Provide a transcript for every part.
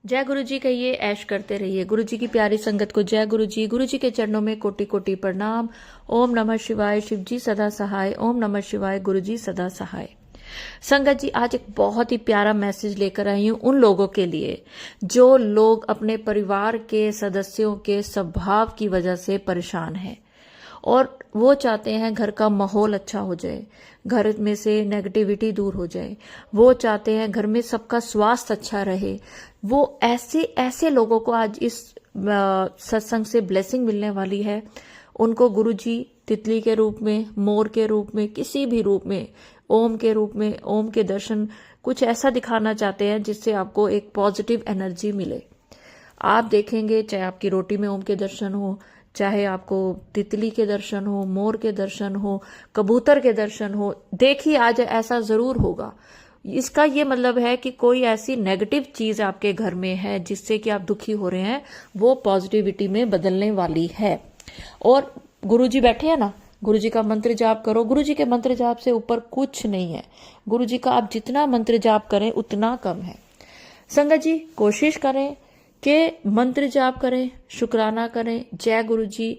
जय गुरु जी कहिए, ऐश करते रहिए। गुरु जी की प्यारी संगत को जय गुरु जी। गुरु जी के चरणों में कोटि कोटि प्रणाम। ओम नमः शिवाय। शिव जी सदा सहाय। ओम नमः शिवाय। गुरु जी सदा सहाय। संगत जी, आज एक बहुत ही प्यारा मैसेज लेकर आई हूं उन लोगों के लिए जो लोग अपने परिवार के सदस्यों के स्वभाव की वजह से परेशान हैं और वो चाहते हैं घर का माहौल अच्छा हो जाए, घर में से नेगेटिविटी दूर हो जाए। वो चाहते हैं घर में सबका स्वास्थ्य अच्छा रहे। वो ऐसे ऐसे लोगों को आज इस सत्संग से ब्लेसिंग मिलने वाली है। उनको गुरुजी तितली के रूप में, मोर के रूप में, किसी भी रूप में, ओम के रूप में, ओम के दर्शन कुछ ऐसा दिखाना चाहते हैं जिससे आपको एक पॉजिटिव एनर्जी मिले। आप देखेंगे, चाहे आपकी रोटी में ओम के दर्शन हो, चाहे आपको तितली के दर्शन हो, मोर के दर्शन हो, कबूतर के दर्शन हो, देखिए आज ऐसा जरूर होगा। इसका ये मतलब है कि कोई ऐसी नेगेटिव चीज आपके घर में है जिससे कि आप दुखी हो रहे हैं, वो पॉजिटिविटी में बदलने वाली है। और गुरुजी बैठे हैं ना, गुरुजी का मंत्र जाप करो। गुरुजी के मंत्र जाप से ऊपर कुछ नहीं है। गुरुजी का आप जितना मंत्र जाप करें उतना कम है। संगत जी, कोशिश करें कि मंत्र जाप करें, शुक्राना करें। जय गुरु जी,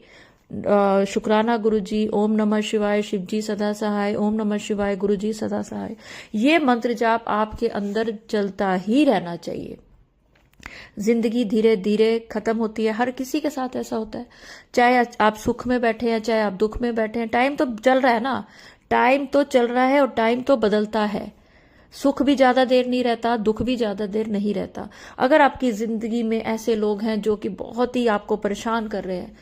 शुक्राना गुरु जी, ओम नमः शिवाय, शिव जी सदा सहाय, ओम नमः शिवाय, गुरु जी सदा सहाय। ये मंत्र जाप आपके अंदर चलता ही रहना चाहिए। जिंदगी धीरे धीरे खत्म होती है, हर किसी के साथ ऐसा होता है। चाहे आप सुख में बैठे हैं, चाहे आप दुख में बैठे हैं, टाइम तो चल रहा है ना, टाइम तो चल रहा है और टाइम तो बदलता है। सुख भी ज्यादा देर नहीं रहता, दुख भी ज्यादा देर नहीं रहता। अगर आपकी जिंदगी में ऐसे लोग हैं जो कि बहुत ही आपको परेशान कर रहे हैं,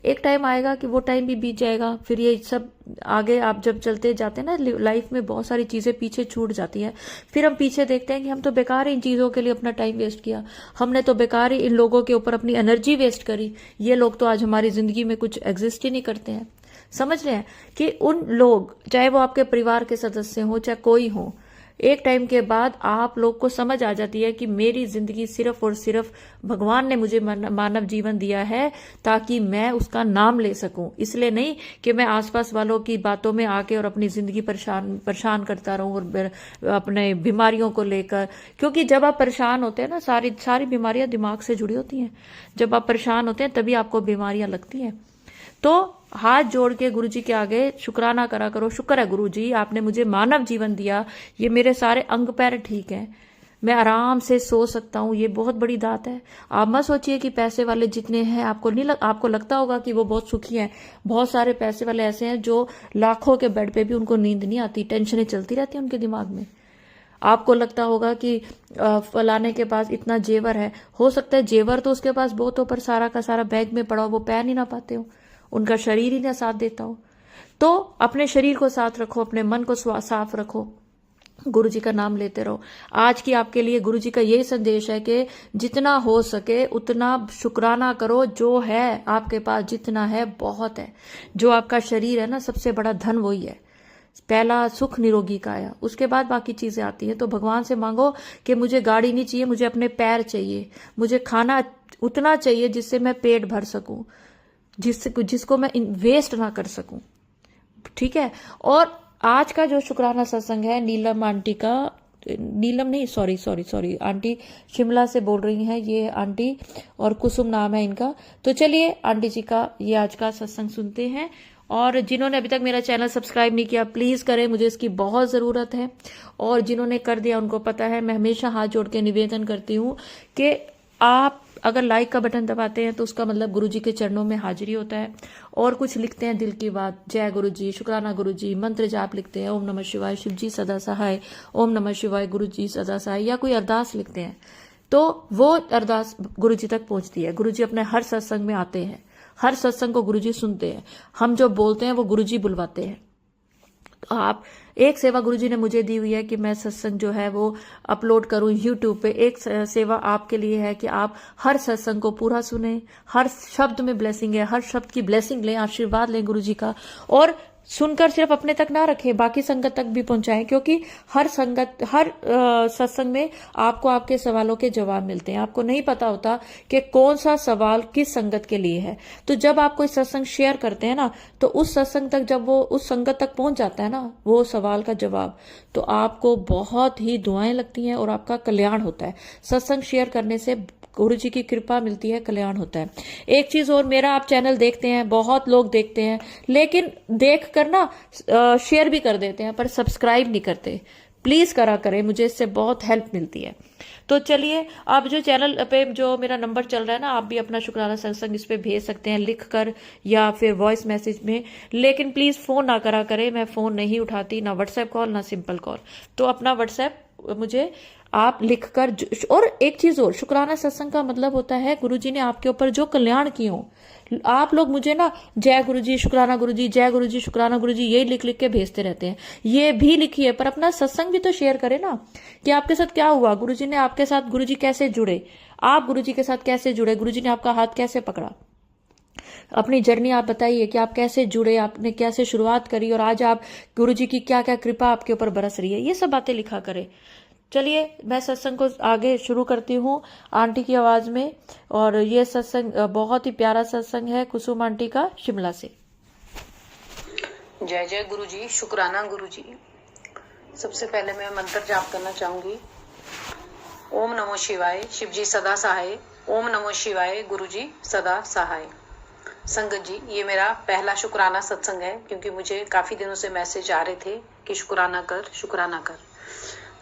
एक टाइम आएगा कि वो टाइम भी बीत जाएगा। फिर ये सब आगे आप जब चलते जाते हैं ना, लाइफ में बहुत सारी चीजें पीछे छूट जाती हैं। फिर हम पीछे देखते हैं कि हम तो बेकार इन चीजों के लिए अपना टाइम वेस्ट किया, हमने तो बेकार ही इन लोगों के ऊपर अपनी एनर्जी वेस्ट करी। ये लोग तो आज हमारी जिंदगी में कुछ एग्जिस्ट ही नहीं करते हैं। समझ रहे हैं कि उन लोग, चाहे वो आपके परिवार के सदस्य हो, चाहे कोई हो, एक टाइम के बाद आप लोग को समझ आ जाती है कि मेरी जिंदगी सिर्फ और सिर्फ भगवान ने मुझे मानव जीवन दिया है ताकि मैं उसका नाम ले सकूं। इसलिए नहीं कि मैं आसपास वालों की बातों में आके और अपनी जिंदगी परेशान करता रहूं और अपने बीमारियों को लेकर। क्योंकि जब आप परेशान होते हैं ना, सारी बीमारियां दिमाग से जुड़ी होती हैं। जब आप परेशान होते हैं तभी आपको बीमारियां लगती हैं। तो हाथ जोड़ के गुरु जी के आगे शुक्राना करा करो। शुक्र है गुरु जी, आपने मुझे मानव जीवन दिया, ये मेरे सारे अंग पैर ठीक हैं, मैं आराम से सो सकता हूँ, ये बहुत बड़ी दात है। आप मत सोचिए कि पैसे वाले जितने हैं, आपको लगता होगा कि वो बहुत सुखी हैं। बहुत सारे पैसे वाले ऐसे हैं जो लाखों के बेड पे भी उनको नींद नहीं आती, टेंशनें चलती रहती हैं उनके दिमाग में। आपको लगता होगा कि फलाने के पास इतना जेवर है, हो सकता है जेवर तो उसके पास बहुत हो, पर सारा का सारा बैग में पड़ा हो, वो पहन ही ना पाते हो, उनका शरीर ही ना साथ देता हो। तो अपने शरीर को साथ रखो, अपने मन को साफ रखो, गुरु जी का नाम लेते रहो। आज की आपके लिए गुरु जी का यही संदेश है कि जितना हो सके उतना शुक्राना करो। जो है आपके पास, जितना है बहुत है। जो आपका शरीर है ना, सबसे बड़ा धन वही है। पहला सुख निरोगी काया, उसके बाद बाकी चीजें आती हैं। तो भगवान से मांगो कि मुझे गाड़ी नहीं चाहिए, मुझे अपने पैर चाहिए, मुझे खाना उतना चाहिए जिससे मैं पेट भर सकूं, जिसको मैं वेस्ट ना कर सकूं। ठीक है। और आज का जो शुक्राना सत्संग है, नीलम आंटी का, नीलम नहीं, सॉरी आंटी शिमला से बोल रही हैं ये आंटी, और कुसुम नाम है इनका। तो चलिए आंटी जी का ये आज का सत्संग सुनते हैं। और जिन्होंने अभी तक मेरा चैनल सब्सक्राइब नहीं किया, प्लीज करें, मुझे इसकी बहुत जरूरत है। और जिन्होंने कर दिया उनको पता है, मैं हमेशा हाथ जोड़ के निवेदन करती हूँ कि आप अगर लाइक का बटन दबाते हैं तो उसका मतलब गुरुजी के चरणों में हाजिरी होता है। और कुछ लिखते हैं दिल की बात, जय गुरु जी, शुक्राना गुरु जी, मंत्र जाप लिखते हैं, ओम नमः शिवाय, शिव जी सदा सहाय, ओम नमः शिवाय, गुरु जी सदा सहाय, या कोई अरदास लिखते हैं, तो वो अरदास गुरु जी तक पहुंचती है। गुरु जी अपने हर सत्संग में आते हैं, हर सत्संग को गुरु जी सुनते हैं। हम जो बोलते हैं वो गुरु जी बुलवाते हैं। तो आप, एक सेवा गुरुजी ने मुझे दी हुई है कि मैं सत्संग जो है वो अपलोड करूं यूट्यूब पे। एक सेवा आपके लिए है कि आप हर सत्संग को पूरा सुने, हर शब्द में ब्लेसिंग है, हर शब्द की ब्लेसिंग लें, आशीर्वाद लें गुरुजी का। और सुनकर सिर्फ अपने तक ना रखें, बाकी संगत तक भी पहुंचाएं, क्योंकि हर सत्संग में आपको आपके सवालों के जवाब मिलते हैं। आपको नहीं पता होता कि कौन सा सवाल किस संगत के लिए है। तो जब आप कोई सत्संग शेयर करते हैं ना, तो उस सत्संग तक जब वो उस संगत तक पहुंच जाता है ना वो सवाल का जवाब, तो आपको बहुत ही दुआएं लगती हैं और आपका कल्याण होता है। सत्संग शेयर करने से गुरु जी की कृपा मिलती है, कल्याण होता है। एक चीज और, मेरा आप चैनल देखते हैं, बहुत लोग देखते हैं, लेकिन देख कर ना शेयर भी कर देते हैं पर सब्सक्राइब नहीं करते। प्लीज करा करें, मुझे इससे बहुत हेल्प मिलती है। तो चलिए, आप जो चैनल पे जो मेरा नंबर चल रहा है ना, आप भी अपना शुक्राना सत्संग इस पे भेज सकते हैं लिख कर या फिर वॉइस मैसेज में, लेकिन प्लीज फोन ना करा करें, मैं फोन नहीं उठाती, ना व्हाट्सएप कॉल ना सिंपल कॉल। तो अपना व्हाट्सएप मुझे आप लिखकर, और एक चीज और, शुक्राना सत्संग का मतलब होता है गुरुजी ने आपके ऊपर जो कल्याण किए हो। आप लोग मुझे ना जय गुरुजी, शुक्राना गुरुजी, जय गुरुजी, शुक्राना गुरुजी, यही लिख लिख के भेजते रहते हैं। ये भी लिखिए, पर अपना सत्संग भी तो शेयर करें ना, कि आपके साथ क्या हुआ, गुरुजी ने आपके साथ, गुरुजी कैसे जुड़े, आप गुरुजी के साथ कैसे जुड़े, गुरुजी ने आपका हाथ कैसे पकड़ा, अपनी जर्नी आप बताइए कि आप कैसे जुड़े, आपने कैसे शुरुआत करी और आज आप गुरुजी की क्या क्या कृपा आपके ऊपर बरस रही है। ये सब बातें लिखा करें। चलिए, मैं सत्संग को आगे शुरू करती हूँ आंटी की आवाज में। और ये सत्संग बहुत ही प्यारा सत्संग है कुसुम आंटी का, शिमला से। जय जय गुरु जी, शुक्राना गुरु जी। सबसे पहले मैं मंत्र जाप करना चाहूंगी। ओम नमो शिवाय, शिव जी सदा सहाय। ओम नमो शिवाय, गुरु जी सदा सहाय। संगत जी, ये मेरा पहला शुक्राना सत्संग है, क्योंकि मुझे काफी दिनों से मैसेज आ रहे थे कि शुक्राना कर, शुक्राना कर।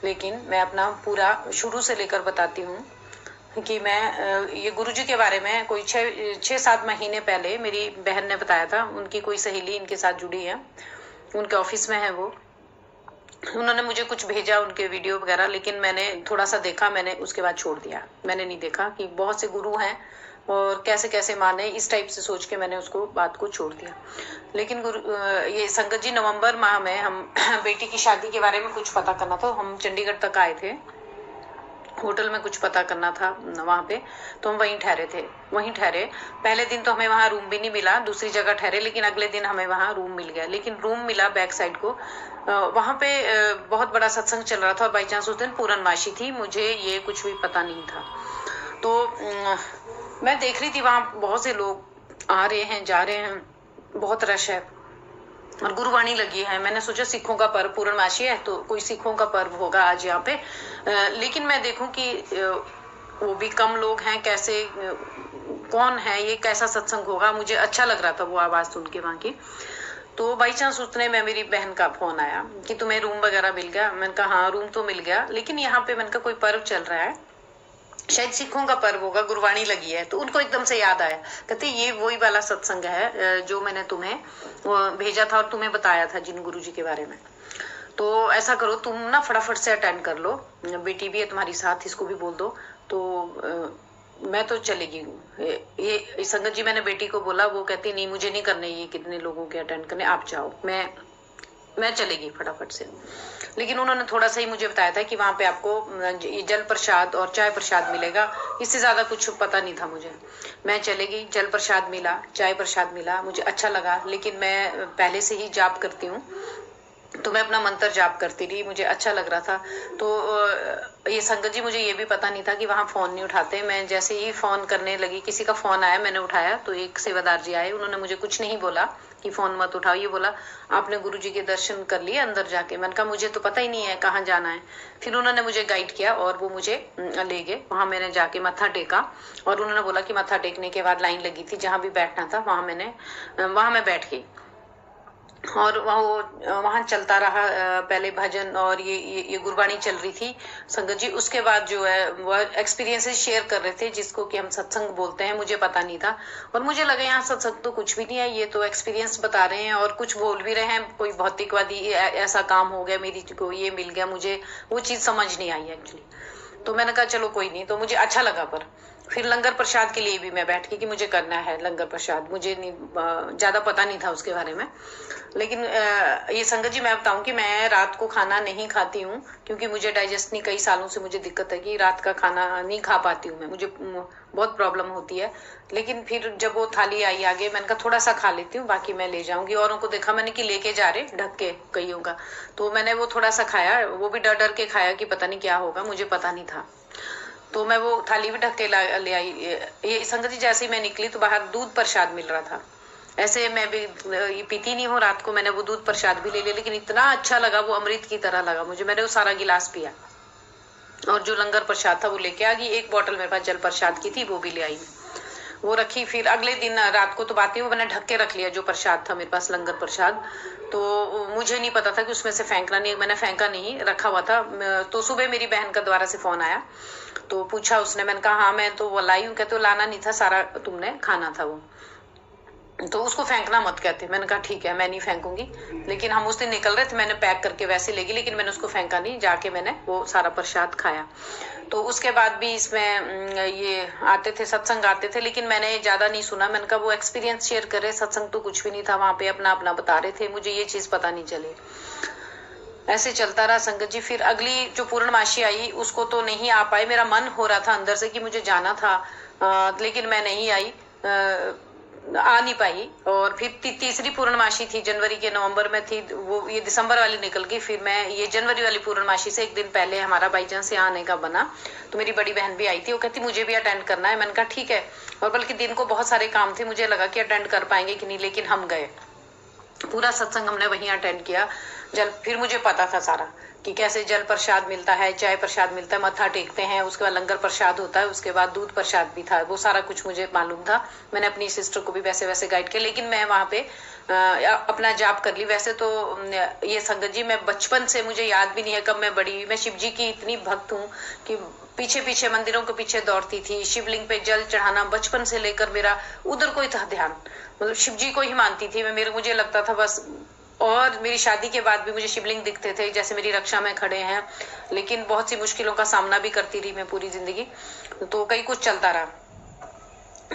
लेकिन मैं अपना पूरा शुरू से लेकर बताती हूँ कि मैं ये गुरुजी के बारे में कोई 6-7 महीने पहले मेरी बहन ने बताया था। उनकी कोई सहेली इनके साथ जुड़ी है, उनके ऑफिस में है वो। उन्होंने मुझे कुछ भेजा उनके वीडियो वगैरह, लेकिन मैंने थोड़ा सा देखा, मैंने उसके बाद छोड़ दिया। मैंने नहीं देखा कि बहुत से गुरु हैं और कैसे कैसे माने, इस टाइप से सोच के मैंने उसको बात को छोड़ दिया। लेकिन ये संगत जी, नवंबर माह में हम बेटी की शादी के बारे में कुछ पता करना था। हम चंडीगढ़ तक आए थे, होटल में कुछ पता करना था वहां पे, तो हम वहीं ठहरे। पहले दिन तो हमें वहां रूम भी नहीं मिला, दूसरी जगह ठहरे, लेकिन अगले दिन हमें वहां रूम मिल गया। लेकिन रूम मिला बैक साइड को, वहां पे बहुत बड़ा सत्संग चल रहा था और बाई चांस उस दिन पूर्णमासी थी, मुझे ये कुछ भी पता नहीं था। तो मैं देख रही थी वहां बहुत से लोग आ रहे हैं, जा रहे हैं, बहुत रश है और गुरुवाणी लगी है। मैंने सोचा सिखों का पर्व, पूर्णमासी है तो कोई सिखों का पर्व होगा आज यहाँ पे। लेकिन मैं देखूं कि वो भी कम लोग हैं, कैसे कौन है, ये कैसा सत्संग होगा। मुझे अच्छा लग रहा था वो आवाज सुन के वहां की। तो बाई चांस उतने में मेरी बहन का फोन आया कि तुम्हें रूम वगैरह मिल गया। मैंने कहा हाँ, रूम तो मिल गया, लेकिन यहाँ पे मैंने कहा कोई पर्व चल रहा है, शायद सिखों का पर्व होगा, गुरुवाणी लगी है। तो उनको एकदम से याद आया, कहते ये वही वाला सत्संग है जो मैंने तुम्हें भेजा था और तुम्हें बताया था जिन गुरुजी के बारे में। तो ऐसा करो, तुम ना फटाफट से अटेंड कर लो, बेटी भी है तुम्हारी साथ, इसको भी बोल दो। तो मैं तो चलेगी ये संगत जी। मैंने बेटी को बोला, वो कहती नहीं मुझे नहीं करने ये कितने लोगों के अटेंड करने, आप जाओ, मैं चलेगी फटाफट से। लेकिन उन्होंने थोड़ा सा ही मुझे बताया था कि वहां पे आपको जल प्रसाद और चाय प्रसाद मिलेगा, इससे ज्यादा कुछ पता नहीं था मुझे। मैं चलेगी, जल प्रसाद मिला, चाय प्रसाद मिला, मुझे अच्छा लगा। लेकिन मैं पहले से ही जाप करती हूँ, तो मैं अपना मंत्र जाप करती रही, मुझे अच्छा लग रहा था। तो ये संगत जी, मुझे ये भी पता नहीं था कि वहां फोन नहीं उठाते। मैं जैसे ही फोन करने लगी, किसी का फोन आया, मैंने उठाया, तो एक सेवादार जी आए, उन्होंने मुझे कुछ नहीं बोला कि फोन मत उठाओ, ये बोला आपने गुरुजी के दर्शन कर लिए अंदर जाके। मैंने कहा मुझे तो पता ही नहीं है कहाँ जाना है। फिर उन्होंने मुझे गाइड किया और वो मुझे ले गए। वहां मैंने जाके मत्था टेका और उन्होंने बोला कि मत्था टेकने के बाद लाइन लगी थी, जहां भी बैठना था वहां मैं बैठ गई। और वहां चलता रहा पहले भजन और ये गुरबाणी चल रही थी संगत जी। उसके बाद जो है वो एक्सपीरियंसेस शेयर कर रहे थे, जिसको कि हम सत्संग बोलते हैं। मुझे पता नहीं था और मुझे लगा यहाँ सत्संग तो कुछ भी नहीं है, ये तो एक्सपीरियंस बता रहे हैं और कुछ बोल भी रहे हैं, कोई भौतिकवादी ऐसा काम हो गया, मेरी को ये मिल गया। मुझे वो चीज समझ नहीं आई एक्चुअली। तो मैंने कहा चलो कोई नहीं, तो मुझे अच्छा लगा। पर फिर लंगर प्रसाद के लिए भी मैं बैठ गई कि मुझे करना है लंगर प्रसाद। मुझे नहीं ज्यादा पता नहीं था उसके बारे में, लेकिन ये संगत जी मैं बताऊं कि मैं रात को खाना नहीं खाती हूँ, क्योंकि मुझे डाइजेस्ट नहीं, कई सालों से मुझे दिक्कत है कि रात का खाना नहीं खा पाती हूँ मैं, मुझे बहुत प्रॉब्लम होती है। लेकिन फिर जब वो थाली आई आगे, मैंने कहा थोड़ा सा खा लेती हूँ, बाकी मैं ले जाऊंगी। औरों को देखा मैंने कि लेके जा रहे ढक के कईयों का, तो मैंने वो थोड़ा सा खाया, वो भी डर डर के खाया कि पता नहीं क्या होगा, मुझे पता नहीं था। तो मैं वो थाली भी ढक के ले आई। ये संगत जी जैसे ही मैं निकली तो बाहर दूध प्रसाद मिल रहा था। ऐसे मैं भी पीती नहीं हूँ रात को, मैंने वो दूध प्रसाद भी ले लिया, लेकिन इतना अच्छा लगा, वो अमृत की तरह लगा मुझे। मैंने वो सारा गिलास पिया, और जो लंगर प्रसाद था वो लेके आ गई। एक बोतल मेरे पास जल प्रसाद की थी, वो भी ले आई, वो रखी। फिर अगले दिन रात को तो बात ही, वो मैंने ढक के रख लिया जो प्रसाद था मेरे पास, लंगर प्रसाद। तो मुझे नहीं पता था कि उसमें से फेंकना नहीं, मैंने फेंका नहीं, रखा हुआ था। तो सुबह मेरी बहन का द्वारा से फोन आया, तो पूछा उसने, मैंने कहा हाँ मैं तो वो लाई हूँ। कहते लाना नहीं था, सारा तुमने खाना था वो, तो उसको फेंकना मत कहते। मैंने कहा ठीक है मैं नहीं फेंकूंगी, लेकिन हम उस दिन निकल रहे थे, मैंने पैक करके वैसे ले गई, लेकिन मैंने उसको फेंका नहीं, जाके मैंने वो सारा प्रसाद खाया। तो उसके बाद भी इसमें ये आते थे, सत्संग आते थे, लेकिन मैंने ज्यादा नहीं सुना। मैंने कहा वो एक्सपीरियंस शेयर करे, सत्संग तो कुछ भी नहीं था वहां पे, अपना अपना बता रहे थे, मुझे ये चीज पता नहीं चले। ऐसे चलता रहा संगत जी। फिर अगली जो पूर्णमासी आई उसको तो नहीं आ पाए, मेरा मन हो रहा था अंदर से कि मुझे जाना था, लेकिन मैं नहीं आई, आ नहीं पाई। और फिर तीसरी पूर्णमासी थी, जनवरी के नवंबर में थी वो, ये दिसंबर वाली निकल गई। फिर मैं ये जनवरी वाली पूर्णमासी से एक दिन पहले हमारा बाई चांस यहाँ आने का बना, तो मेरी बड़ी बहन भी आई थी, वो कहती मुझे भी अटेंड करना है। मैंने कहा ठीक है, और बल्कि दिन को बहुत सारे काम थे, मुझे लगा कि अटेंड कर पाएंगे कि नहीं, लेकिन हम गए, पूरा सत्संग हमने वहीं अटेंड किया। फिर मुझे पता था सारा कि कैसे जल प्रसाद मिलता है, चाय प्रसाद मिलता है, मत्था टेकते हैं, उसके बाद लंगर प्रसाद होता है, उसके बाद दूध प्रसाद भी था, वो सारा कुछ मुझे मालूम था। मैंने अपनी सिस्टर को भी वैसे वैसे गाइड किया, लेकिन मैं वहां पे अपना जाप कर ली। वैसे तो ये संगत जी मैं बचपन से, मुझे याद भी नहीं है कब मैं बड़ी हुई, मैं शिव जी की इतनी भक्त हूँ कि पीछे पीछे मंदिरों के पीछे दौड़ती थी, शिवलिंग पे जल चढ़ाना बचपन से लेकर मेरा उधर को ही था ध्यान, मतलब शिव जी को ही मानती थी मैं। मुझे लगता था बस, और मेरी शादी के बाद भी मुझे शिवलिंग दिखते थे जैसे मेरी रक्षा में खड़े हैं, लेकिन बहुत सी मुश्किलों का सामना भी करती रही मैं पूरी जिंदगी, तो कई कुछ चलता रहा।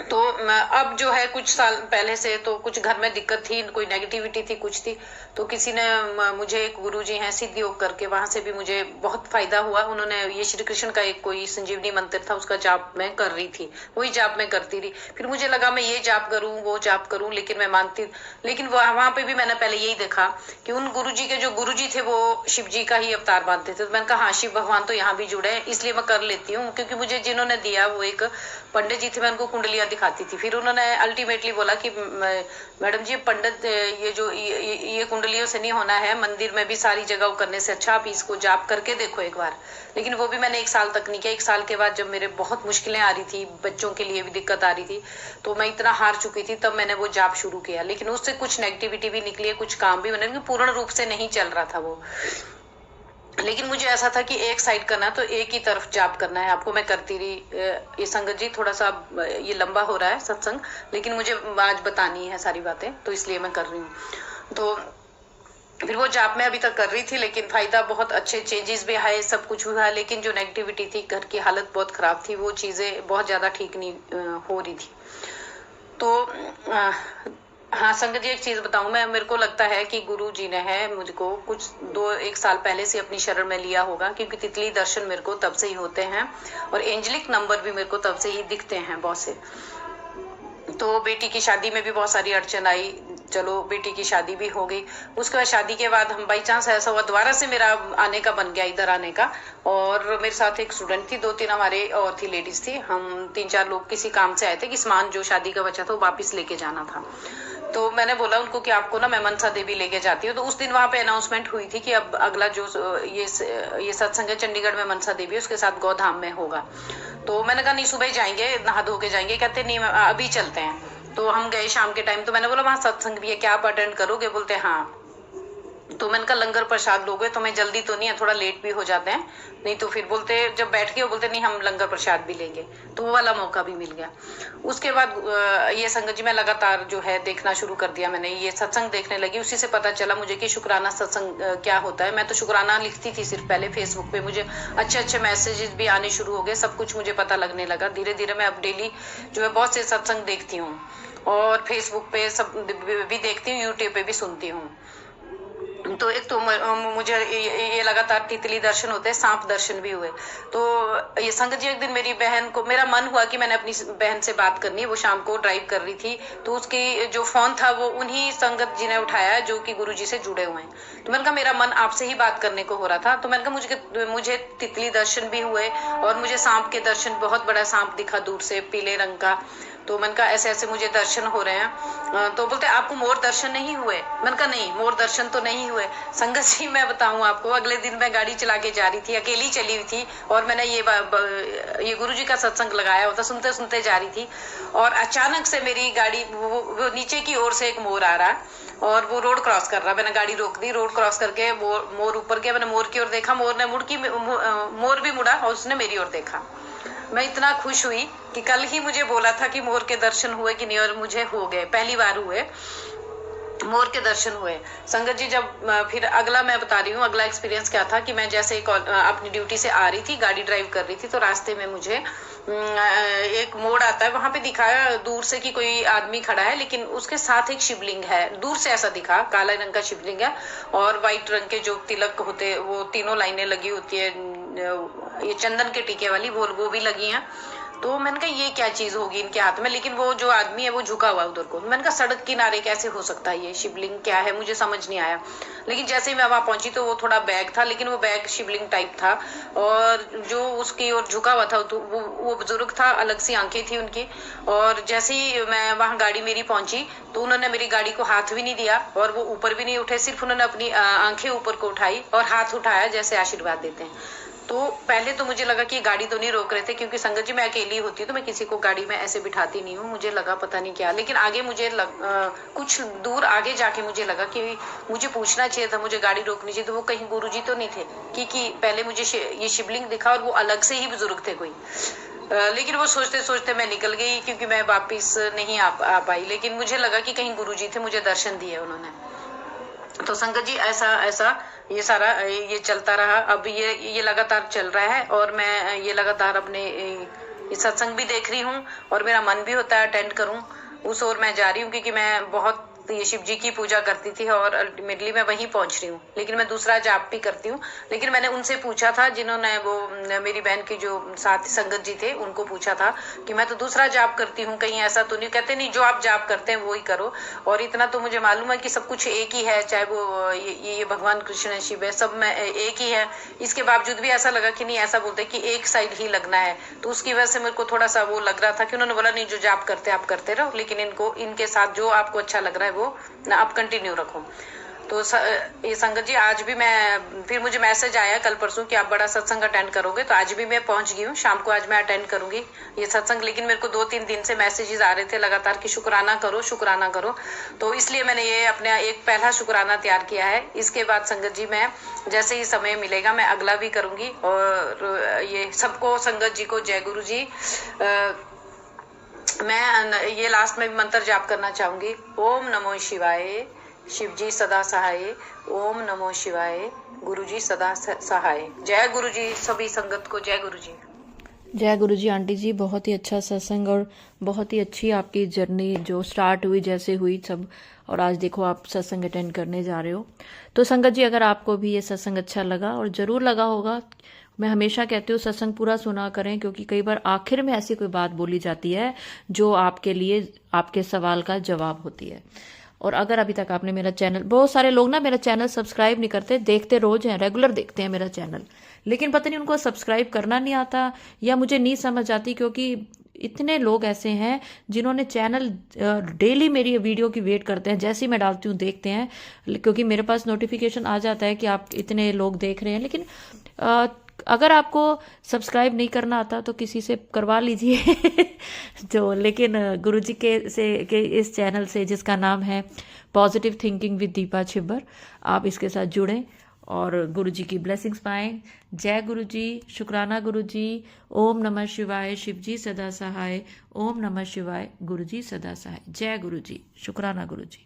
तो अब जो है कुछ साल पहले से तो कुछ घर में दिक्कत थी, कोई नेगेटिविटी थी, कुछ थी, तो किसी ने मुझे, एक गुरुजी हैं सिद्ध योग करके, वहां से भी मुझे बहुत फायदा हुआ। उन्होंने ये श्री कृष्ण का एक कोई संजीवनी मंत्र था, उसका जाप मैं कर रही थी, वही जाप मैं करती रही। फिर मुझे लगा मैं ये जाप करूं वो जाप करूं, लेकिन मैं मानती, लेकिन वहां पे भी मैंने पहले यही देखा कि उन गुरुजी के जो गुरुजी थे वो शिव जी का ही अवतार मानते थे। तो मैंने कहा हाँ शिव भगवान तो यहाँ भी जुड़े हैं, इसलिए मैं कर लेती हूँ, क्योंकि मुझे जिन्होंने दिया वो एक पंडित जी थे, मैं उनको कुंडलियां दिखाती थी। फिर उन्होंने अल्टीमेटली बोला कि मैडम जी पंडित ये जो ये कुंडलियों से नहीं होना है, मंदिर में भी सारी जगह करने से अच्छा आप इसको जाप करके देखो एक बार। लेकिन वो भी मैंने 1 साल तक नहीं किया। 1 साल के बाद जब मेरे बहुत मुश्किलें आ रही थी, बच्चों के लिए भी दिक्कत आ रही थी, तो मैं इतना हार चुकी थी, तब मैंने वो जाप शुरू किया। लेकिन उससे कुछ नेगेटिविटी भी निकली है, कुछ काम भी मैंने, पूर्ण रूप से नहीं चल रहा था वो। लेकिन मुझे ऐसा था कि एक साइड करना, तो एक ही तरफ जाप करना है आपको। मैं करती रही। ये संगत जी थोड़ा सा ये लंबा हो रहा है सत्संग, लेकिन मुझे आज बतानी है सारी बातें, तो इसलिए मैं कर रही हूँ। तो फिर वो जाप मैं अभी तक कर रही थी, लेकिन फायदा बहुत अच्छे चेंजेस भी आए, सब कुछ हुआ, लेकिन जो नेगेटिविटी थी, घर की हालत बहुत खराब थी, वो चीजें बहुत ज्यादा ठीक नहीं हो रही थी। तो हाँ संगत जी एक चीज बताऊं मैं, मेरे को लगता है कि गुरु जी ने है मुझको कुछ 2-1 साल पहले से अपनी शरण में लिया होगा, क्योंकि तितली दर्शन मेरे को तब से ही होते हैं, और एंजलिक नंबर भी मेरे को तब से ही दिखते हैं बहुत से। तो बेटी की शादी में भी बहुत सारी अड़चन आई, चलो बेटी की शादी भी हो गई। उसके बाद शादी के बाद हम बाई चांस ऐसा हुआ दोबारा से मेरा आने का बन गया, इधर आने का। और मेरे साथ एक स्टूडेंट थी, 2-3 हमारे और थी लेडीज थी, हम 3-4 लोग किसी काम से आए थे कि सामान जो शादी का बचा था वो वापिस लेके जाना था। तो मैंने बोला उनको कि आपको ना मैं मनसा देवी लेके जाती हूँ। तो उस दिन वहां पे अनाउंसमेंट हुई थी कि अब अगला जो ये सत्संग है चंडीगढ़ में मनसा देवी, उसके साथ गौधाम में होगा। तो मैंने कहा नहीं सुबह ही जाएंगे, नहा धो के जाएंगे। कहते नहीं अभी चलते हैं। तो हम गए शाम के टाइम। तो मैंने बोला वहां सत्संग भी है क्या, आप अटेंड करोगे? बोलते हाँ। तो मैंने कहा लंगर प्रसाद लोगे तो मैं जल्दी तो नहीं है, थोड़ा लेट भी हो जाते हैं, नहीं तो फिर बोलते जब बैठ के वो बोलते नहीं हम लंगर प्रसाद भी लेंगे, तो वो वाला मौका भी मिल गया। उसके बाद ये संगत जी मैं लगातार जो है देखना शुरू कर दिया, मैंने ये सत्संग देखने लगी, उसी से पता चला मुझे कि शुक्राना सत्संग क्या होता है। मैं तो शुक्राना लिखती थी सिर्फ पहले फेसबुक पे, मुझे अच्छे अच्छे मैसेजेस भी आने शुरू हो गए, सब कुछ मुझे पता लगने लगा। धीरे धीरे मैं अब डेली जो है बहुत से सत्संग देखती हूँ और फेसबुक पे सब भी देखती हूँ, यूट्यूब पे भी सुनती हूँ। तो एक तो मुझे ये लगातार तितली दर्शन होते हैं, सांप दर्शन भी हुए। तो ये संगत जी एक दिन मेरी बहन को, मेरा मन हुआ कि मैंने अपनी बहन से बात करनी है, वो शाम को ड्राइव कर रही थी, तो उसकी जो फोन था वो उन्हीं संगत जी ने उठाया जो कि गुरुजी से जुड़े हुए हैं। तो मैंने कहा मेरा मन आपसे ही बात करने को हो रहा था, तो मैंने कहा मुझे तितली दर्शन भी हुए और मुझे सांप के दर्शन, बहुत बड़ा सांप दिखा दूर से पीले रंग का। तो मैंने कहा ऐसे ऐसे मुझे दर्शन हो रहे हैं। तो बोलते आपको मोर दर्शन नहीं हुए? मैंने कहा नहीं, मोर दर्शन तो नहीं हुए। संगत जी मैं बताऊं आपको, अगले दिन मैं गाड़ी चला के जा रही थी, अकेली चली हुई थी, और मैंने ये गुरुजी का सत्संग लगाया होता, सुनते सुनते जा रही थी, और अचानक से मेरी गाड़ी वो नीचे की ओर से एक मोर आ रहा और वो रोड क्रॉस कर रहा। मैंने गाड़ी रोक दी, रोड क्रॉस करके मोर ऊपर गया, मैंने मोर की ओर देखा, मोर ने मोर भी मुड़ा और उसने मेरी ओर देखा। मैं इतना खुश हुई कि कल ही मुझे बोला था कि मोर के दर्शन हुए कि नहीं, और मुझे हो गए, पहली बार हुए, मोर के दर्शन हुए। संगत जी जब फिर अगला मैं बता रही हूँ, अगला एक्सपीरियंस क्या था कि मैं जैसे अपनी ड्यूटी से आ रही थी, गाड़ी ड्राइव कर रही थी, तो रास्ते में मुझे एक मोड़ आता है, वहां पे दिखा दूर से कि कोई आदमी खड़ा है, लेकिन उसके साथ एक शिवलिंग है। दूर से ऐसा दिखा, काला रंग का शिवलिंग है और व्हाइट रंग के जो तिलक होते, वो तीनों लाइनें लगी होती है, ये चंदन के टीके वाली, वो भी लगी हैं। तो मैंने कहा ये क्या चीज होगी इनके हाथ में, लेकिन वो जो आदमी है वो झुका हुआ उधर को। मैंने कहा सड़क किनारे कैसे हो सकता है, ये शिवलिंग क्या है, मुझे समझ नहीं आया। लेकिन जैसे ही मैं वहां पहुंची तो वो थोड़ा बैग था, लेकिन वो बैग शिवलिंग टाइप था, और जो उसकी ओर झुका हुआ था तो वो बुजुर्ग था, अलग सी आंखें थी उनकी। और जैसे ही मैं वहां गाड़ी मेरी पहुंची तो उन्होंने मेरी गाड़ी को हाथ भी नहीं दिया और वो ऊपर भी नहीं उठे, सिर्फ उन्होंने अपनी आंखें ऊपर को उठाई और हाथ उठाया जैसे आशीर्वाद देते हैं। तो पहले तो मुझे लगा कि गाड़ी तो नहीं रोक रहे थे, क्योंकि संगत जी मैं अकेली होती हूँ तो मैं किसी को गाड़ी में ऐसे बिठाती नहीं हूँ, मुझे लगा पता नहीं क्या। लेकिन आगे मुझे कुछ दूर आगे जाके मुझे लगा कि मुझे पूछना चाहिए था, मुझे गाड़ी रोकनी चाहिए, तो वो कहीं गुरुजी तो नहीं थे, क्योंकि पहले मुझे ये शिवलिंग दिखा और वो अलग से ही बुजुर्ग थे कोई। लेकिन वो सोचते सोचते मैं निकल गई, क्योंकि मैं वापिस नहीं आ पाई। लेकिन मुझे लगा कि कहीं गुरुजी थे, मुझे दर्शन दिए उन्होंने। तो संगत जी ऐसा ये सारा ये चलता रहा। अब ये लगातार चल रहा है और मैं ये लगातार अपने ये सत्संग भी देख रही हूँ और मेरा मन भी होता है अटेंड करूँ, उस ओर मैं जा रही हूँ, क्योंकि मैं बहुत ये शिव जी की पूजा करती थी और अल्टीमेटली मैं वहीं पहुंच रही हूँ। लेकिन मैं दूसरा जाप भी करती हूँ। लेकिन मैंने उनसे पूछा था, जिन्होंने वो मेरी बहन की जो साथी संगत जी थे, उनको पूछा था कि मैं तो दूसरा जाप करती हूँ, कहीं ऐसा तो नहीं? कहते नहीं, जो आप जाप करते हैं वो ही करो। और इतना तो मुझे मालूम है कि सब कुछ एक ही है, चाहे वो ये भगवान कृष्ण है, शिव है, सब में एक ही है। इसके बावजूद भी ऐसा लगा कि नहीं, ऐसा बोलते कि एक साइड ही लगना है, तो उसकी वजह से मेरे को थोड़ा सा वो लग रहा था कि उन्होंने बोला नहीं, जो जाप करते आप करते रहो, लेकिन इनके साथ जो आपको अच्छा लग रहा है वो ना आप कंटिन्यू रखो। तो ये संगत जी आज भी फिर मुझे मैसेज आया कल परसों कि आप बड़ा सत्संग अटेंड करोगे, तो आज भी मैं पहुंच गई हूँ, शाम को आज मैं अटेंड करूंगी ये सत्संग। लेकिन मेरे को 2-3 दिन से मैसेजेस आ रहे थे लगातार कि शुक्राना करो शुक्राना करो, तो इसलिए मैंने ये अपना एक पहला शुक्राना तैयार किया है। इसके बाद संगत जी मैं जैसे ही समय मिलेगा मैं अगला भी करूंगी। और ये सबको, संगत जी को जय गुरु जी। मैं ये लास्ट में भी मंत्र जाप करना चाहूंगी। ओम नमो शिवाय, शिव जी सदा सहाय। ओम नमो शिवाय, गुरु जी सदा सहाय। जय गुरु जी, सभी संगत को जय गुरु जी। जय गुरु जी। आंटी जी बहुत ही अच्छा सत्संग और बहुत ही अच्छी आपकी जर्नी जो स्टार्ट हुई जैसे हुई सब, और आज देखो आप सत्संग अटेंड करने जा रहे हो। तो संगत जी अगर आपको भी ये सत्संग अच्छा लगा, और ज़रूर लगा होगा, मैं हमेशा कहती हूँ सत्संग पूरा सुना करें, क्योंकि कई बार आखिर में ऐसी कोई बात बोली जाती है जो आपके लिए आपके सवाल का जवाब होती है। और अगर अभी तक आपने मेरा चैनल, बहुत सारे लोग ना मेरा चैनल सब्सक्राइब नहीं करते, देखते रोज हैं, रेगुलर देखते हैं मेरा चैनल, लेकिन पता नहीं उनको सब्सक्राइब करना नहीं आता या मुझे नहीं समझ आती, क्योंकि इतने लोग ऐसे हैं जिन्होंने चैनल डेली मेरी वीडियो की वेट करते हैं, जैसे ही मैं डालती हूँ देखते हैं, क्योंकि मेरे पास नोटिफिकेशन आ जाता है कि आप इतने लोग देख रहे हैं, लेकिन अगर आपको सब्सक्राइब नहीं करना आता तो किसी से करवा लीजिए जो लेकिन गुरुजी के इस चैनल से जिसका नाम है positive thinking with Deepa Chhibber, आप इसके साथ जुड़ें और गुरुजी की ब्लेसिंग्स पाएं। जय गुरुजी, शुक्राना गुरुजी, ओम नमः शिवाय, शिवजी सदा सहाय, ओम नमः शिवाय, गुरुजी सदा सहाय। जय गुरुजी, शुक्राना गुरुजी।